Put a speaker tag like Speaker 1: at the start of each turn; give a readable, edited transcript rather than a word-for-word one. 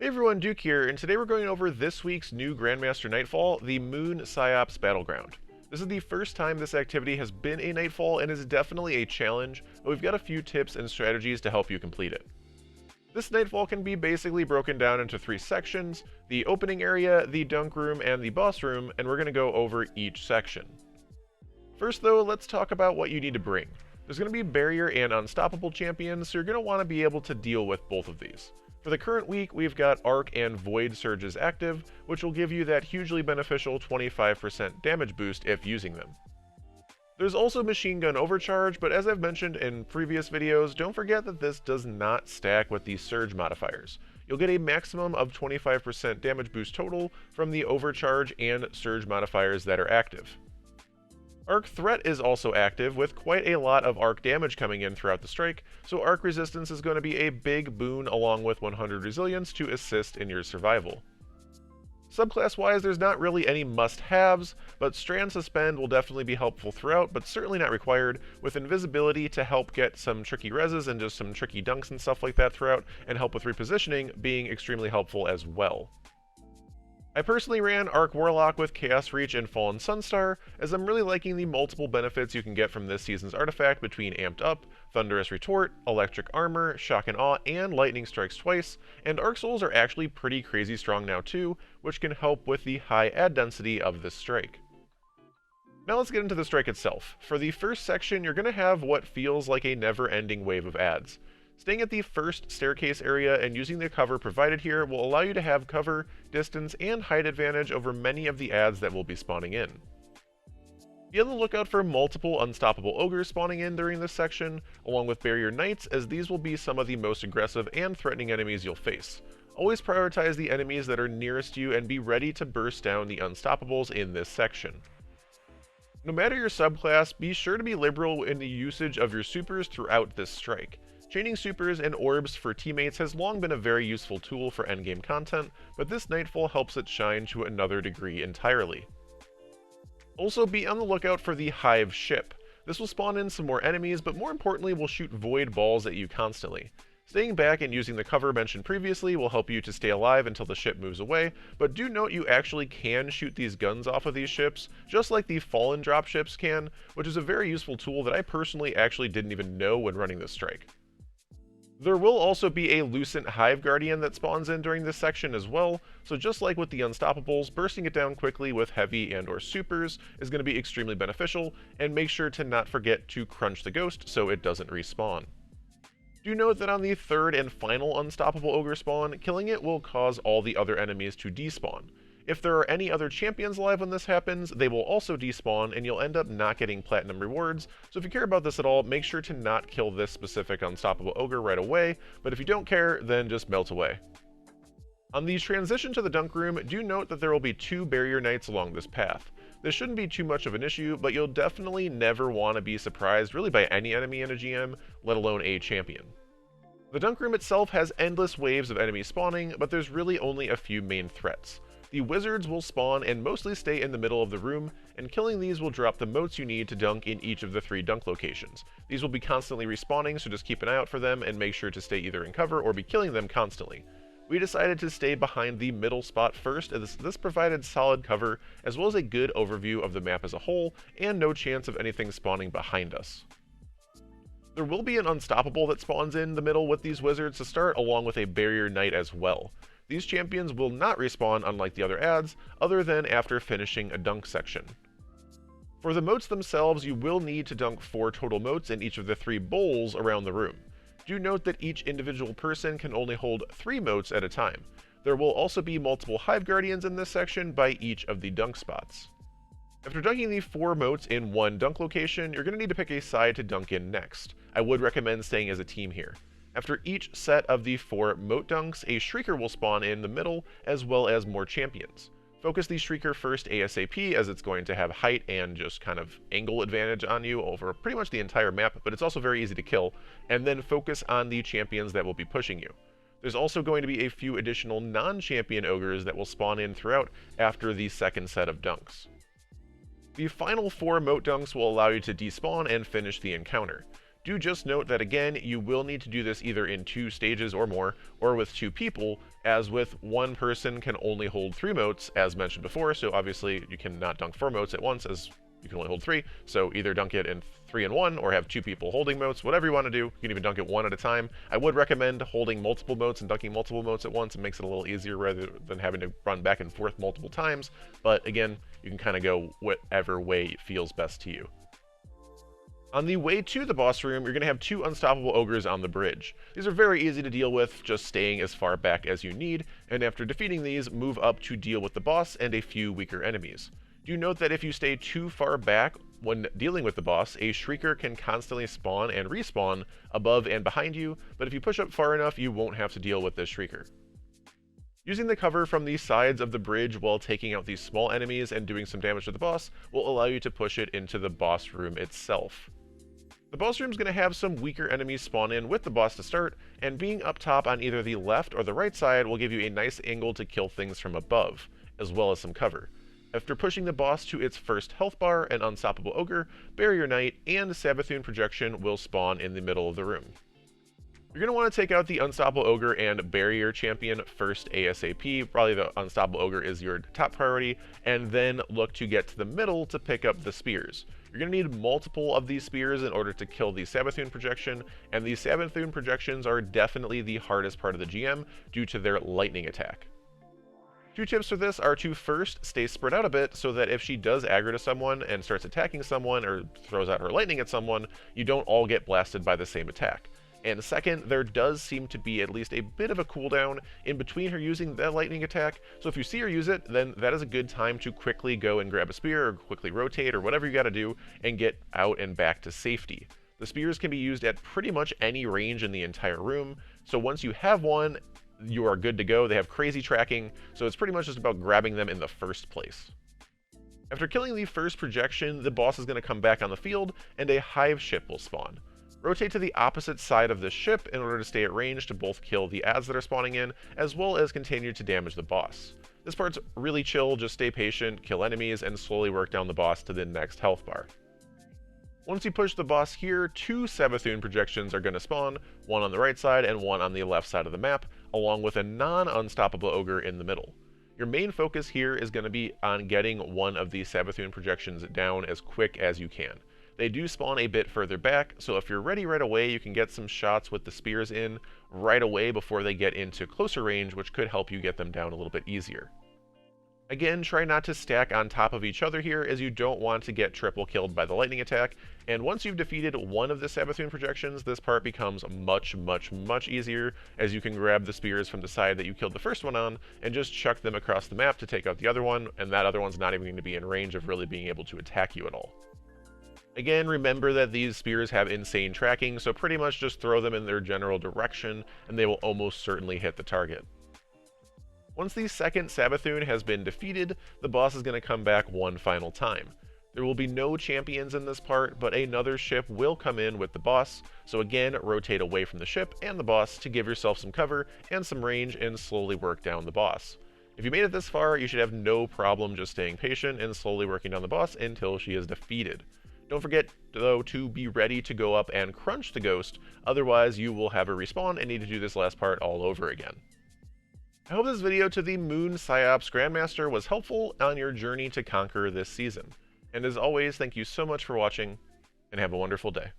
Speaker 1: Hey everyone, Duke here, and today we're going over this week's new Grandmaster Nightfall, the Moon PsiOps Battleground. This is the first time this activity has been a Nightfall and is definitely a challenge, but we've got a few tips and strategies to help you complete it. This Nightfall can be basically broken down into three sections: the opening area, the dunk room, and the boss room, and we're going to go over each section. First though, let's talk about what you need to bring. There's going to be barrier and unstoppable champions, so you're going to want to be able to deal with both of these. For the current week, we've got Arc and Void Surges active, which will give you that hugely beneficial 25% damage boost if using them. There's also Machine Gun Overcharge, but as I've mentioned in previous videos, don't forget that this does not stack with the Surge modifiers. You'll get a maximum of 25% damage boost total from the Overcharge and Surge modifiers that are active. Arc Threat is also active, with quite a lot of arc damage coming in throughout the strike, so arc resistance is going to be a big boon along with 100 resilience to assist in your survival. Subclass-wise, there's not really any must-haves, but Strand Suspend will definitely be helpful throughout, but certainly not required, with Invisibility to help get some tricky reses and just some tricky dunks and stuff like that throughout, and help with repositioning being extremely helpful as well. I personally ran Arc Warlock with Chaos Reach and Fallen Sunstar, as I'm really liking the multiple benefits you can get from this season's artifact between Amped Up, Thunderous Retort, Electric Armor, Shock and Awe, and Lightning Strikes twice, and Arc Souls are actually pretty crazy strong now too, which can help with the high ad density of this strike. Now let's get into the strike itself. For the first section, you're going to have what feels like a never-ending wave of ads. Staying at the first staircase area and using the cover provided here will allow you to have cover, distance, and height advantage over many of the ads that will be spawning in. Be on the lookout for multiple unstoppable ogres spawning in during this section, along with barrier knights, as these will be some of the most aggressive and threatening enemies you'll face. Always prioritize the enemies that are nearest you and be ready to burst down the unstoppables in this section. No matter your subclass, be sure to be liberal in the usage of your supers throughout this strike. Chaining supers and orbs for teammates has long been a very useful tool for endgame content, but this Nightfall helps it shine to another degree entirely. Also be on the lookout for the Hive ship. This will spawn in some more enemies, but more importantly will shoot void balls at you constantly. Staying back and using the cover mentioned previously will help you to stay alive until the ship moves away, but do note you actually can shoot these guns off of these ships, just like the Fallen dropships can, which is a very useful tool that I personally actually didn't even know when running this strike. There will also be a Lucent Hive Guardian that spawns in during this section as well, so just like with the Unstoppables, bursting it down quickly with heavy and or supers is going to be extremely beneficial, and make sure to not forget to crunch the ghost so it doesn't respawn. Do note that on the third and final Unstoppable Ogre spawn, killing it will cause all the other enemies to despawn. If there are any other champions alive when this happens, they will also despawn and you'll end up not getting platinum rewards, so if you care about this at all, make sure to not kill this specific Unstoppable Ogre right away, but if you don't care, then just melt away. On the transition to the dunk room, do note that there will be 2 barrier knights along this path. This shouldn't be too much of an issue, but you'll definitely never want to be surprised really by any enemy in a GM, let alone a champion. The dunk room itself has endless waves of enemies spawning, but there's really only a few main threats. The wizards will spawn and mostly stay in the middle of the room, and killing these will drop the motes you need to dunk in each of the 3 dunk locations. These will be constantly respawning, so just keep an eye out for them and make sure to stay either in cover or be killing them constantly. We decided to stay behind the middle spot first, as this provided solid cover, as well as a good overview of the map as a whole, and no chance of anything spawning behind us. There will be an Unstoppable that spawns in the middle with these wizards to start, along with a barrier knight as well. These champions will not respawn unlike the other ads, other than after finishing a dunk section. For the motes themselves, you will need to dunk 4 total motes in each of the 3 bowls around the room. Do note that each individual person can only hold 3 motes at a time. There will also be multiple Hive Guardians in this section by each of the dunk spots. After dunking the 4 motes in one dunk location, you're going to need to pick a side to dunk in next. I would recommend staying as a team here. After each set of the 4 moat dunks, a Shrieker will spawn in the middle, as well as more champions. Focus the Shrieker first ASAP, as it's going to have height and just kind of angle advantage on you over pretty much the entire map, but it's also very easy to kill, and then focus on the champions that will be pushing you. There's also going to be a few additional non-champion ogres that will spawn in throughout after the second set of dunks. The final 4 moat dunks will allow you to despawn and finish the encounter. Do just note that again, you will need to do this either in 2 stages or more, or with 2 people, as with 1 person can only hold 3 motes, as mentioned before, so obviously you cannot dunk 4 motes at once, as you can only hold 3, so either dunk it in 3 and 1, or have 2 people holding motes, whatever you want to do. You can even dunk it 1 at a time. I would recommend holding multiple motes and dunking multiple motes at once. It makes it a little easier rather than having to run back and forth multiple times, but again, you can kind of go whatever way feels best to you. On the way to the boss room, you're going to have 2 unstoppable ogres on the bridge. These are very easy to deal with, just staying as far back as you need, and after defeating these, move up to deal with the boss and a few weaker enemies. Do note that if you stay too far back when dealing with the boss, a Shrieker can constantly spawn and respawn above and behind you, but if you push up far enough, you won't have to deal with this Shrieker. Using the cover from the sides of the bridge while taking out these small enemies and doing some damage to the boss will allow you to push it into the boss room itself. The boss room is going to have some weaker enemies spawn in with the boss to start, and being up top on either the left or the right side will give you a nice angle to kill things from above, as well as some cover. After pushing the boss to its first health bar, an Unstoppable Ogre, Barrier Knight, and Savathûn Projection will spawn in the middle of the room. You're going to want to take out the Unstoppable Ogre and Barrier Champion first ASAP. Probably the Unstoppable Ogre is your top priority, and then look to get to the middle to pick up the spears. You're going to need multiple of these spears in order to kill the Savathûn Projection, and these Savathûn Projections are definitely the hardest part of the GM due to their lightning attack. 2 tips for this are to first stay spread out a bit so that if she does aggro to someone and starts attacking someone or throws out her lightning at someone, you don't all get blasted by the same attack. And second, there does seem to be at least a bit of a cooldown in between her using that lightning attack, so if you see her use it, then that is a good time to quickly go and grab a spear or quickly rotate or whatever you gotta do and get out and back to safety. The spears can be used at pretty much any range in the entire room, so once you have one, you are good to go. They have crazy tracking, so it's pretty much just about grabbing them in the first place. After killing the first projection, the boss is going to come back on the field, and a hive ship will spawn. Rotate to the opposite side of this ship in order to stay at range to both kill the adds that are spawning in, as well as continue to damage the boss. This part's really chill, just stay patient, kill enemies, and slowly work down the boss to the next health bar. Once you push the boss here, 2 Savathûn projections are going to spawn, one on the right side and one on the left side of the map, along with a non-unstoppable ogre in the middle. Your main focus here is going to be on getting one of these Savathûn projections down as quick as you can. They do spawn a bit further back, so if you're ready right away, you can get some shots with the spears in right away before they get into closer range, which could help you get them down a little bit easier. Again, try not to stack on top of each other here, as you don't want to get triple killed by the lightning attack, and once you've defeated one of the Savathûn projections, this part becomes much easier, as you can grab the spears from the side that you killed the first one on, and just chuck them across the map to take out the other one, and that other one's not even going to be in range of really being able to attack you at all. Again, remember that these spears have insane tracking, so pretty much just throw them in their general direction, and they will almost certainly hit the target. Once the second Savathûn has been defeated, the boss is going to come back one final time. There will be no champions in this part, but another ship will come in with the boss, so again, rotate away from the ship and the boss to give yourself some cover and some range and slowly work down the boss. If you made it this far, you should have no problem just staying patient and slowly working down the boss until she is defeated. Don't forget, though, to be ready to go up and crunch the ghost, otherwise you will have a respawn and need to do this last part all over again. I hope this video to the Moon PsiOps Grandmaster was helpful on your journey to conquer this season. And as always, thank you so much for watching, and have a wonderful day.